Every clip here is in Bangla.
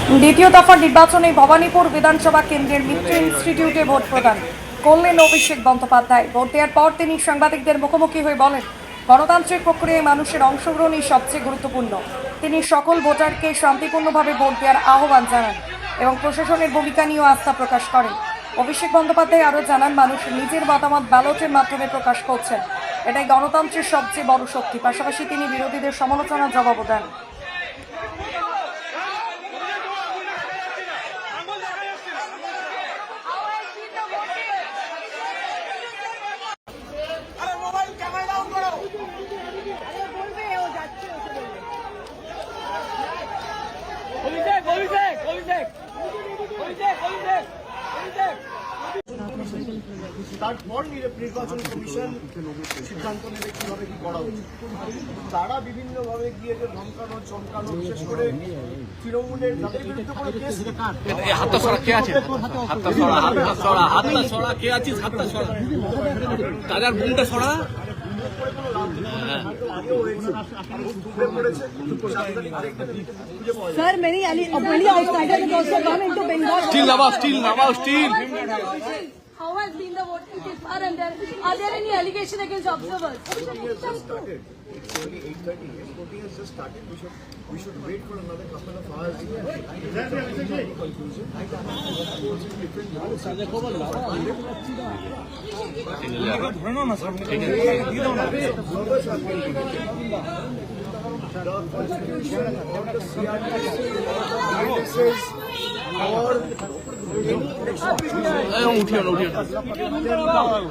দ্বিতীয় দফার নির্বাচনে ভবানীপুর বিধানসভা কেন্দ্রের মিত্র ইনস্টিটিউটে ভোট প্রদান করলেন অভিষেক বন্দ্যোপাধ্যায়। ভোট দেওয়ার পর তিনি সাংবাদিকদের মুখোমুখি হয়ে বলেন, গণতান্ত্রিক প্রক্রিয়ায় মানুষের অংশগ্রহণই সবচেয়ে গুরুত্বপূর্ণ। তিনি সকল ভোটারকে শান্তিপূর্ণভাবে ভোট দেওয়ার আহ্বান জানান এবং প্রশাসনের ভূমিকা নিয়েও আস্থা প্রকাশ করেন। অভিষেক বন্দ্যোপাধ্যায় আরও জানান, মানুষ নিজের মতামত ব্যালটের মাধ্যমে প্রকাশ করছেন, এটাই গণতন্ত্রের সবচেয়ে বড় শক্তি। পাশাপাশি তিনি বিরোধীদের সমালোচনার জবাবও দেন। তারপর নির্বাচন কমিশন সিদ্ধান্ত নেবে কিভাবে কি করা উচিত। তারা বিভিন্নভাবে গিয়ে যে ধমকানো চমকানো, বিশেষ করে তৃণমূলের যাদের বিরুদ্ধে কোনো case Sir, many outsiders have also come into Bengal. Still. How has been the voting this far, and are there any allegations against observers? Voting has just started. It's only 8:30. Voting has just started. We should wait for another couple of hours. Conclusion.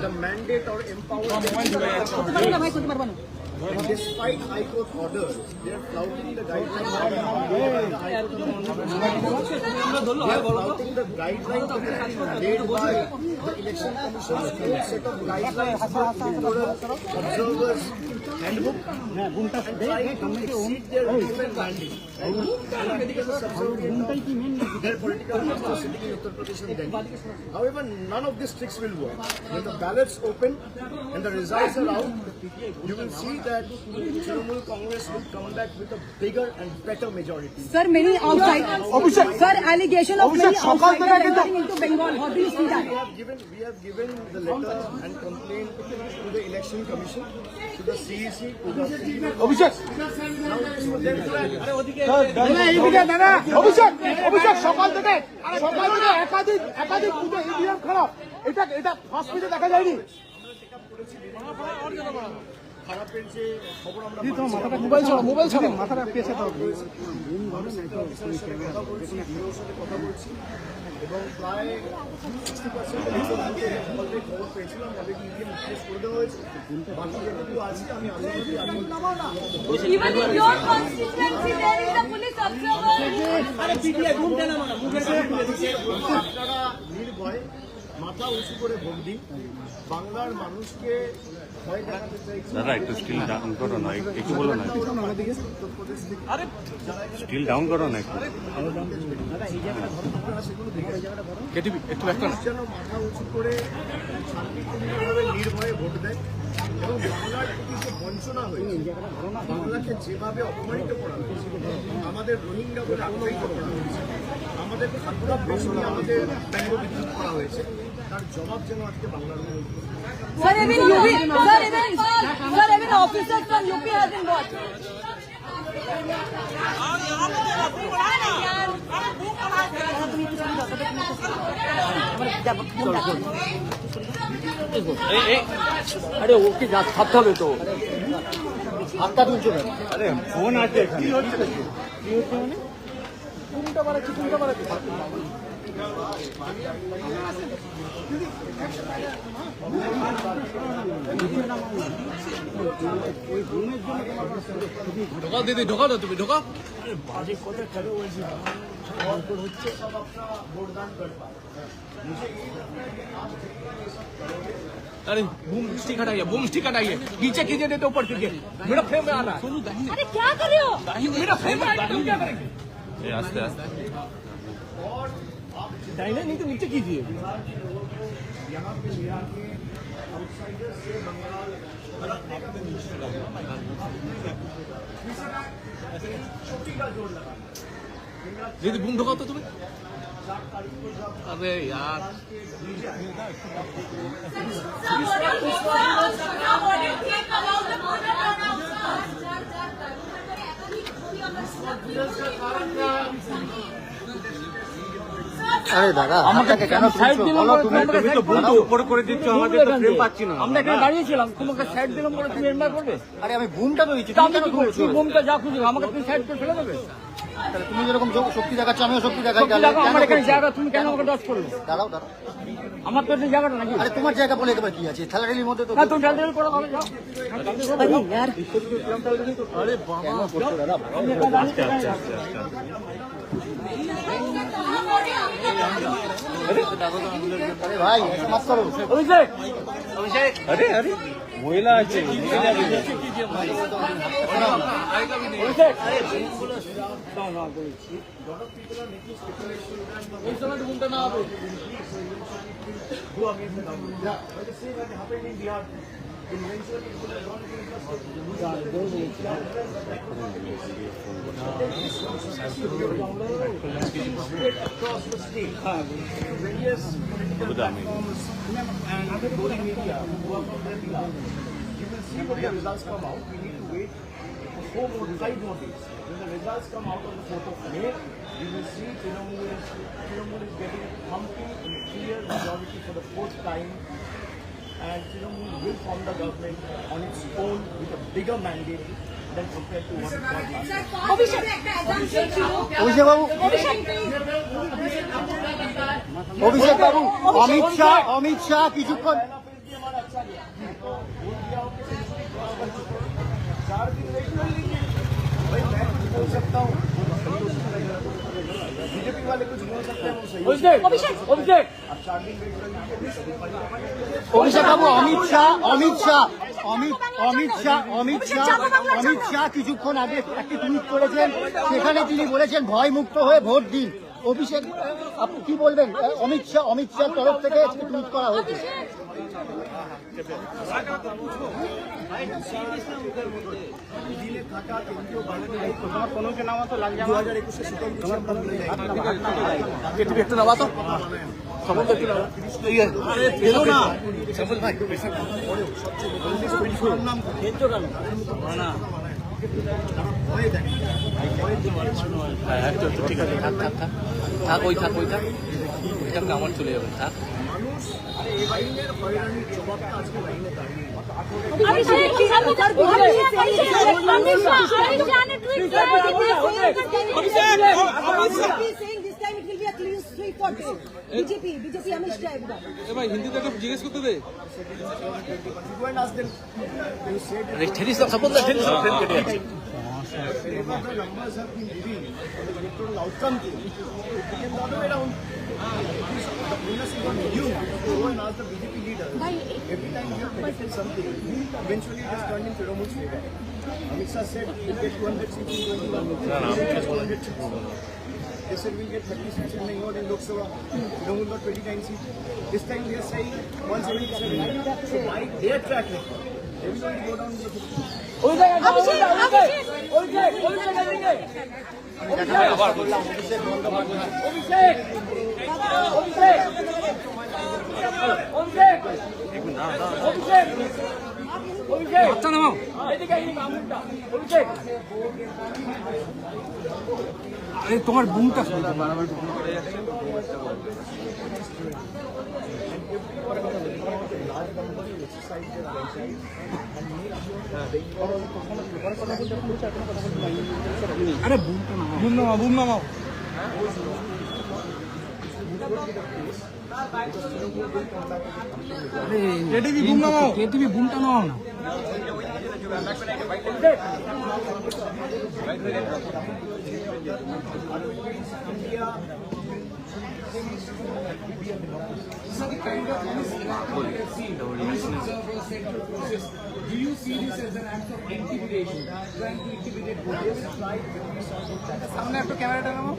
The mandate or empowerment. Despite High Court orders, they are flouting the guidelines. They are flouting the guidelines that have been made by the Election Commission's own set of guidelines for electoral observers handbook, and trying to exceed their different mandate. Their political masters sitting in Uttar Pradesh and Delhi. However, none of these tricks will work. When the ballots open and the results are out, you will see that Trinamool Congress will come back with a bigger and better majority. Sir, many outsiders. Sir, allegation of many outsiders entering into Bengal. How do you see that? We have given the letter and complaint to the Election Commission, to the CEC, to the অভিষেক সকাল থেকে একাধিক বুথে ইভিএম খারাপ, এটা ফার্স্ট পেজে দেখা যায়নি। খারাপের যে খবর আমরা মোবাইল ছাড়া মাথাটা পেছে কথা বলছি এবং প্রায় 60% অলরেডি খবর পেয়েছিলাম, অলরেডি ইভিএম রিপ্লেস করে দেওয়া হয়েছে। বাকি যেটুকু আছে আমি Even in your constituency, there is a police observer. আপনারা নির্ভয় মাথা উঁচু করে ভোট দিন। বাংলার মানুষকে ভয় দেখাতে চাইছি। দাদা একটু স্টিল ডাউন করো না, একটু বলো না, স্টিল ডাউন করো না একটু। যেন মাথা উঁচু করে শান্তিপূর্ণভাবে নির্ভয়ে ভোট দেয় এবং বাংলার প্রতি যে বঞ্চনা হয়েছে, বাংলাকে যেভাবে অপমানিত করা হয়েছে, আমাদের রোহিঙ্গা বলে আখ্যায়িত করা হয়েছে, আমাদের খাদ্য বেশি আমাদের ব্যঙ্গ বিদ্রুপ করা হয়েছে, তার জবাব যেন আজকে বাংলার Sir, even officers from UP have been watched. আরে ওকে ছাড়তে হবে তো, হাতটা তুলছে না। আরে ফোন আছে এখানে, কি হচ্ছে মানে কোনটা বাড়াচ্ছি কোনটা বাড়াচ্ছি। ঢোকাও দিদি, ঢোকাও না, তুমি ঢোকাও। বাজে কথা কেন বলছি হচ্ছে সব আপনার ভোটদান করবা। अरे बूम स्टिक हटाइए, नीचे कीजिए, नहीं तो ऊपर कीजिए। मेरा फ्रेम में आ रहा है। अरे क्या कर रहे हो? मेरा फ्रेम में तुम क्या करेंगे? आस्ते दाहिने नहीं तो नीचे कीजिए। यहाँ पे लिया के आउटसाइडर से बंगाल छुट्टी का जोर लगा। दीदी बूम ढोकाओ तो तुम्हें। अरे यार আরে দাদা আমাকে কেন সাইড দিলাম বলো তুমি তো বলতো উপরে করে দিচ্ছ আমাদের তো ফ্রেম পাচ্ছি না আমরা এখানে দাঁড়িয়েছিলাম তোমাকে সাইড দিলাম বলে তুমি এমবার করবে আরে আমি বুমটা তো দিচ্ছি তুমি কেন করছো বুমটা যা খুশি আমাকে তুমি সাইড করে ফেলে দেবে তাহলে তুমি যেরকম শক্তি দেখাচ্ছ আমিও শক্তি দেখাই তাহলে আমার এখানে জায়গা তুমি কেন আমাকে ডচ করলে দাঁড়াও দাঁড়াও আমার তো এই জায়গাটা নাকি আরে তোমার জায়গা বলে এবার কি আছে ঠেলাঠেলির মধ্যে তো না তুমি ঠেলাঠেলি করে হবে যাও আরে यार আরে বাবা কেন করছো দাদা अरे भाई ऐसा मत करो अभिषेक अभिषेक अरे अरे महिला আছে across the state, various political platforms and voting media who work on their behalf. You will see when the results come out. We need to wait for 5 more days. When the results come out on the 4th of May, you will see Trinamool is getting a humpy and clear majority for the 4th time, and Trinamool will form the government on its own with a bigger mandate than compared to what it was last time. অভিষেক বাবু অভিষেক বাবু অমিত শাহ কিছুক্ষণ भाई मैं कुछ बोल सकता हूँ, बीजेपी वाले कुछ बोल सकते हैं, वो सही অভিষেক अब 4 दिन वेट कर लीजिए। অভিষেক বাবু অমিত শাহ কিছুক্ষণ আগে একটি টুইট করেছেন সেখানে তিনি বলেছেন ভয় মুক্ত হয়ে ভোট দিন অভিষেক আপনি কি বলবেন অমিত শাহ তরফ থেকে টুইট করা হয়েছে দিনে থাকা কেন্দ্রীয় বাহিনী তোমার কোনো কে নামা তো লাগে 2021 শীতল তোমার একটু নামা তো সমুদ্র একটু নামা আরে পেলো না সমুদ্র ভাই সবচেয়ে নাম কেন্দ্র কেন না ঠিক আছে থাক ওই থাক আমার চলে যাবে থাক মানুষ এই বাহিনীর হয়রানির জবাবটা আজকে বাহিনী দাঁড়িয়ে बीजेपी अमित शाह एकदम ভাই হিন্দিতে একটা জিজ্ঞেস করতে দে go and ask them. You said আরে ঠেলিস না সাপোজ ঠেলিস না ট্রেন কেটে যাচ্ছে if the numbers have been revealed for the electoral outcome, it became the other way around. The onus is on you to go and ask the BJP leaders. Every time you have predicted something, eventually it is turned in Trinamool's favor. Amit Shah said we'll get 200 seats in 21. They said we'll get 30 seats in Bengal in Lok Sabha. Trinamool got 29 seats. This time they are saying 177. So by their track record, they will only go down to 50. আরে তোমার বুমটা আরে বুম নামাও আরে এটিভি বুমটা নামাও না Do you see this as an act of intimidation? Trying to intimidate voters? সামনে একটু ক্যামেরাটা নামাও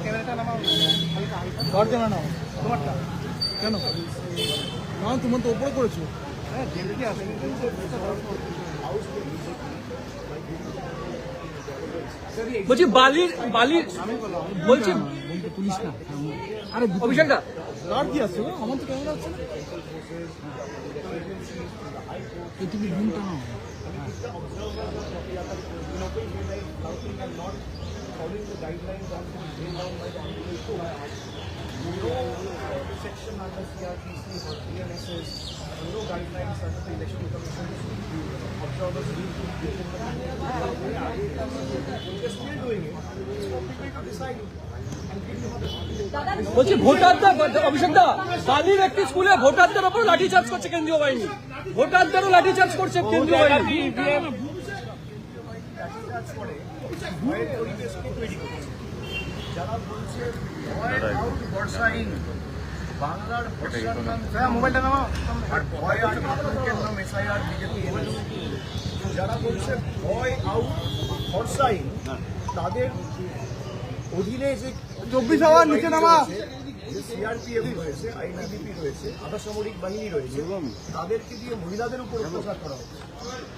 ক্যামেরাটা নামাও হালকা নাও তোমারটা কেন না তোমার তো উপরে করেছো হ্যাঁ দেখি আসেনি বলছি বালির বলছি পুলিশ না আরে অভিষেক দা কার কি আছে আমার তো ক্যামেরা আছে এটিভি ঘুমটা না following the guidelines that have been laid down by the no section under CRPC or DNSS, no guidelines under the Election Commission observers will be within the We're still doing it. It's for people to decide. বলছি ভোটারদের অভিষেক দা বালির একটি স্কুলে ভোটারদের ওপর লাঠিচার্জ করছে কেন্দ্রীয় বাহিনী ভোটারদেরও লাঠিচার্জ করছে কেন্দ্রীয় বাহিনী ভয়ের পরিবেশকে তৈরি করেছে যারা বলছে ভয় আউট বর্ষাহীন বাংলার ভরসার নাম মোবাইলটা নামা আর ভয় আর আতঙ্কের নাম এসআইআর বিজেপি যারা বলছে ভয় আউট ভরসাহীন তাদের অধীনে যে 24 আওয়ার নিচে নামা সিআরপিএফ রয়েছে আইটিবিপি রয়েছে আধা সামরিক বাহিনী রয়েছে তাদেরকে দিয়ে মহিলাদের উপর অত্যাচার করা হচ্ছে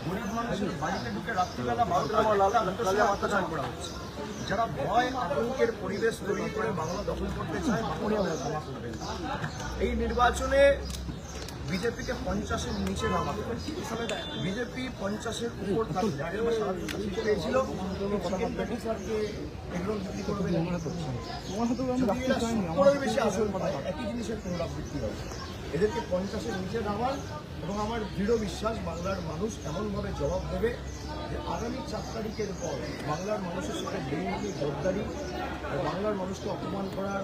গরিব মানুষের বাড়িতে ঢুকে রাত্রিবেলা 12টা অত্যাচার করা হচ্ছে যারা ভয় আতঙ্কের পরিবেশ তৈরি করে বাংলা দখল করতে চায় বাংলা ক্ষমা করবে না। এই নির্বাচনে বিজেপিকে 50-এর নিচে নামাতে বিজেপি 50-এর উপর থাকবে পেয়েছিল এগুলো বিক্রি করবে বেশি আসল কথা একই জিনিসের পুনরাবৃত্তি হবে এদেরকে 50-এর নিচে নামার এবং আমার দৃঢ় বিশ্বাস বাংলার মানুষ এমনভাবে জবাব দেবে যে আগামী 4 তারিখের পর বাংলার মানুষের সাথে বেইমানি গদ্দারি আর বাংলার মানুষকে অপমান করার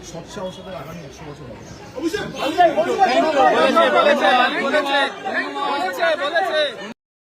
সৎসাহসের আগামী 100 বছর হবে।